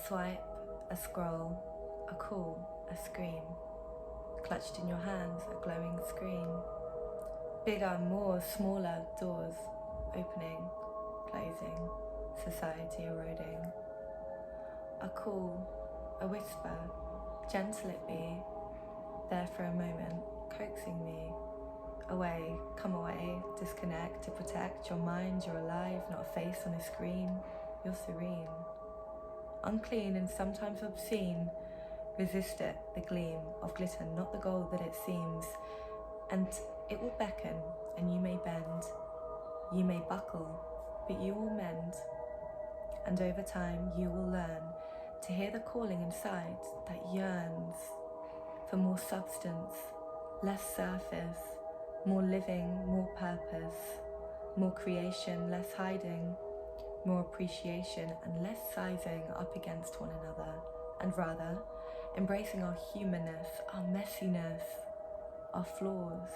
swipe, a scroll, a call, a scream. Clutched in your hands, a glowing screen. Bigger, more, smaller doors opening, closing, society eroding. A call, a whisper, gentle it be, there for a moment, coaxing me. Away, come away, disconnect to protect your mind. You're alive, not a face on a screen. You're serene. Unclean and sometimes obscene. Resist it, the gleam of glitter, not the gold that it seems. And it will beckon, and you may bend. You may buckle, but you will mend. And over time you will learn to hear the calling inside that yearns for more substance, less surface, more living, more purpose, more creation, less hiding, more appreciation and less sizing up against one another, and rather embracing our humanness, our messiness, our flaws.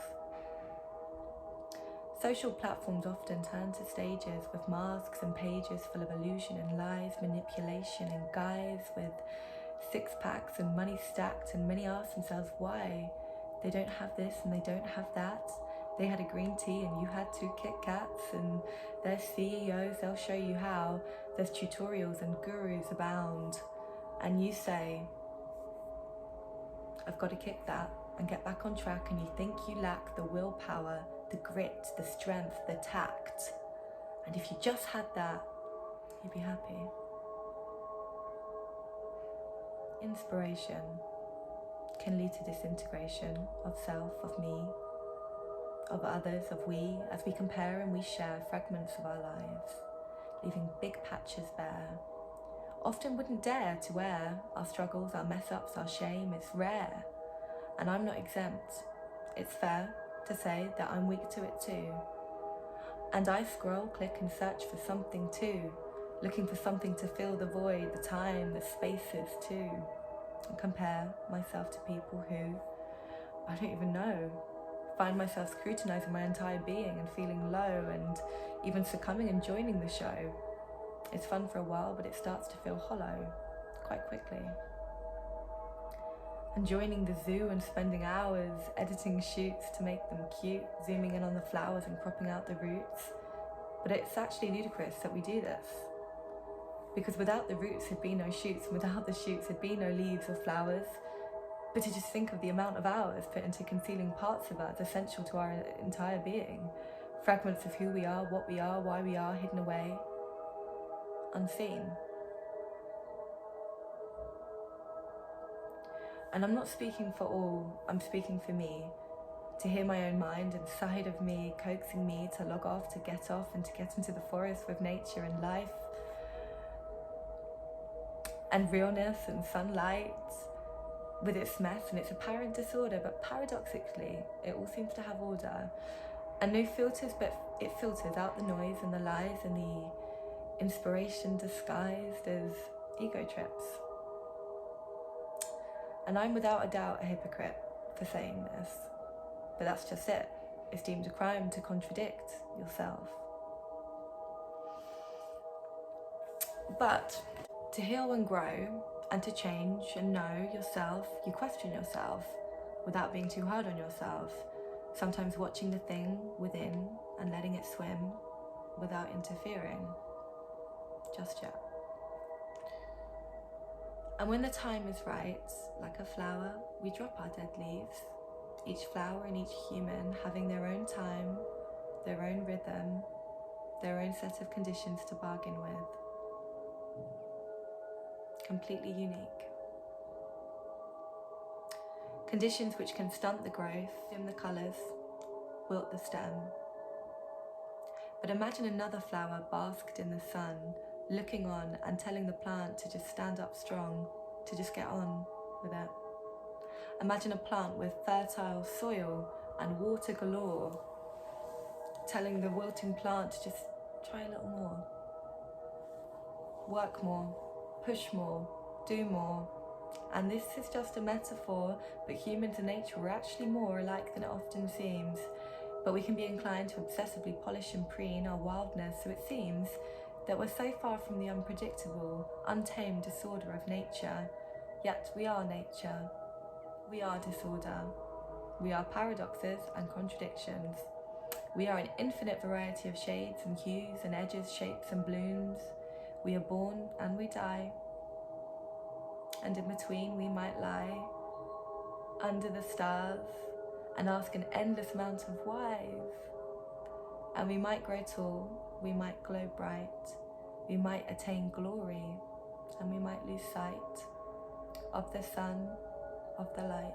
Social platforms often turn to stages with masks and pages full of illusion and lies, manipulation and guise with six-packs and money stacked, and many ask themselves why they don't have this and they don't have that. They had a green tea and you had 2 Kit Kats, and their CEOs, they'll show you how. There's tutorials and gurus abound, and you say, I've got to kick that and get back on track, and you think you lack the willpower, the grit, the strength, the tact. And if you just had that, you'd be happy. Inspiration can lead to disintegration of self, of me, of others, of we, as we compare and we share fragments of our lives, leaving big patches bare. Often wouldn't dare to air our struggles, our mess-ups, our shame. It's rare, and I'm not exempt. It's fair to say that I'm weak to it too. And I scroll, click and search for something too, looking for something to fill the void, the time, the spaces too, and compare myself to people who I don't even know. Find myself scrutinizing my entire being and feeling low, and even succumbing and joining the show. It's fun for a while, but it starts to feel hollow quite quickly. And joining the zoo and spending hours editing shoots to make them cute, zooming in on the flowers and cropping out the roots. But it's actually ludicrous that we do this. Because without the roots there'd be no shoots, and without the shoots there'd be no leaves or flowers. But to just think of the amount of hours put into concealing parts of us essential to our entire being. Fragments of who we are, what we are, why we are, hidden away, unseen. And I'm not speaking for all, I'm speaking for me. To hear my own mind inside of me, coaxing me to log off, to get off, and to get into the forest with nature and life. And realness and sunlight, with its mess and its apparent disorder, but paradoxically, it all seems to have order. And no filters, but it filters out the noise and the lies and the inspiration disguised as ego trips. And I'm without a doubt a hypocrite for saying this, but that's just it. It's deemed a crime to contradict yourself. But to heal and grow, and to change and know yourself, you question yourself without being too hard on yourself. Sometimes watching the thing within and letting it swim without interfering just yet. And when the time is right, like a flower, we drop our dead leaves. Each flower and each human having their own time, their own rhythm, their own set of conditions to bargain with. Completely unique. Conditions which can stunt the growth, dim the colours, wilt the stem. But imagine another flower basked in the sun, looking on and telling the plant to just stand up strong, to just get on with it. Imagine a plant with fertile soil and water galore, telling the wilting plant to just try a little more, work more, push more, do more. And this is just a metaphor, but humans and nature are actually more alike than it often seems. But we can be inclined to obsessively polish and preen our wildness, so it seems, that we're so far from the unpredictable, untamed disorder of nature, yet we are nature. We are disorder. We are paradoxes and contradictions. We are an infinite variety of shades and hues and edges, shapes and blooms. We are born and we die. And in between we might lie under the stars and ask an endless amount of whys. And we might grow tall, we might glow bright, we might attain glory, and we might lose sight of the sun, of the light,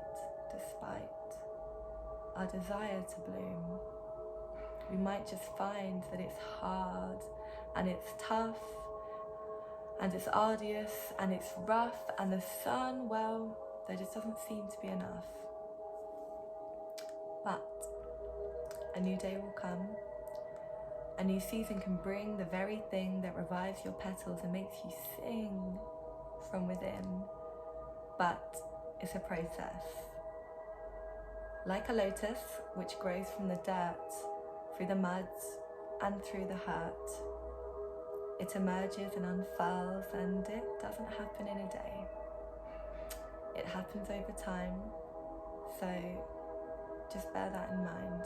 despite our desire to bloom. We might just find that it's hard and it's tough and it's arduous and it's rough, and the sun, well, there just doesn't seem to be enough. But a new day will come. A new season can bring the very thing that revives your petals and makes you sing from within. But it's a process. Like a lotus, which grows from the dirt, through the muds, and through the hurt. It emerges and unfurls, and it doesn't happen in a day. It happens over time, so just bear that in mind.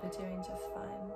You're doing just fine.